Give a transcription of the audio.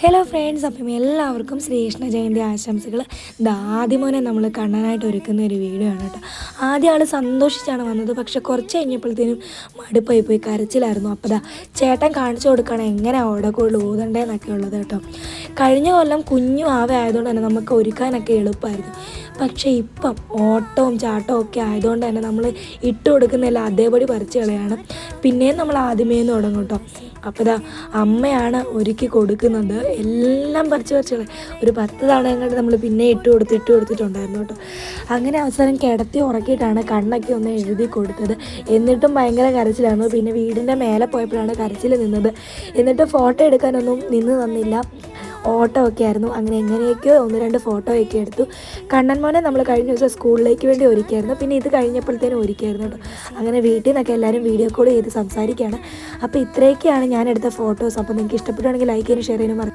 Hello friends, അപ്പം എല്ലാവർക്കും ശ്രീകൃഷ്ണ ജയന്തി ആശംസകൾ. ആദ്യമോനെ നമ്മൾ കാണാനായിട്ട് ഒരുക്കുന്ന ഒരു വീഡിയോ ആണ് കേട്ടോ. ആദ്യം ആൾ സന്തോഷിച്ചാണ് വന്നത്, പക്ഷെ കുറച്ച് കഴിഞ്ഞപ്പോഴത്തേനും മടുപ്പായി പോയി, കരച്ചിലായിരുന്നു. അപ്പോൾ ചേട്ടൻ കാണിച്ചു കൊടുക്കണം എങ്ങനെ ഓടക്കുള്ളിൽ ഊതണ്ടേന്നൊക്കെ ഉള്ളത് കേട്ടോ. കഴിഞ്ഞ കൊല്ലം കുഞ്ഞു ആയതുകൊണ്ട് തന്നെ നമുക്ക് ഒരുക്കാനൊക്കെ എളുപ്പമായിരുന്നു. പക്ഷേ ഇപ്പം ഓട്ടവും ചാട്ടവും ഒക്കെ ആയതുകൊണ്ട് തന്നെ നമ്മൾ ഇട്ട് കൊടുക്കുന്നില്ല, അതേപടി പറിച്ച് കളയാണ്. പിന്നെയും നമ്മൾ ആദ്യമേ നിന്ന് തുടങ്ങും കേട്ടോ. അപ്പോൾ അമ്മയാണ് ഒരുക്കി കൊടുക്കുന്നത്. എല്ലാം പറിച്ച് കളയും. ഒരു 10 തവണ കണ്ട് നമ്മൾ പിന്നെ ഇട്ട് കൊടുത്തിട്ടുണ്ടായിരുന്നു കേട്ടോ. അങ്ങനെ അവസാനം കിടത്തി ഉറക്കിയിട്ടാണ് കണ്ണൊക്കെ ഒന്ന് എഴുതി കൊടുത്തത്. എന്നിട്ടും ഭയങ്കര കരച്ചിലായിരുന്നു. പിന്നെ വീടിൻ്റെ മേലെ പോയപ്പോഴാണ് കരച്ചിൽ നിന്നത്. എന്നിട്ട് ഫോട്ടോ എടുക്കാനൊന്നും തന്നില്ല, ഓട്ടമൊക്കെ ആയിരുന്നു. അങ്ങനെ എങ്ങനെയൊക്കെയോ 1-2 ഫോട്ടോയൊക്കെ എടുത്തു. കണ്ണൻ മോനെ നമ്മൾ കഴിഞ്ഞ ദിവസം സ്കൂളിലേക്ക് വേണ്ടി ഒരുക്കിയായിരുന്നു. പിന്നെ ഇത് കഴിഞ്ഞപ്പോഴത്തേനും ഒരുക്കിയായിരുന്നു കേട്ടോ. അങ്ങനെ വീട്ടിൽ നിന്നൊക്കെ എല്ലാവരും വീഡിയോ കോൾ ചെയ്ത് സംസാരിക്കുകയാണ്. അപ്പോൾ ഇത്രയൊക്കെയാണ് ഞാൻ എടുത്ത ഫോട്ടോസ്. അപ്പോൾ നിങ്ങൾക്ക് ഇഷ്ടപ്പെടുകയാണെങ്കിൽ ലൈക്ക് ചെയ്യാനും ഷെയർ ചെയ്യാനും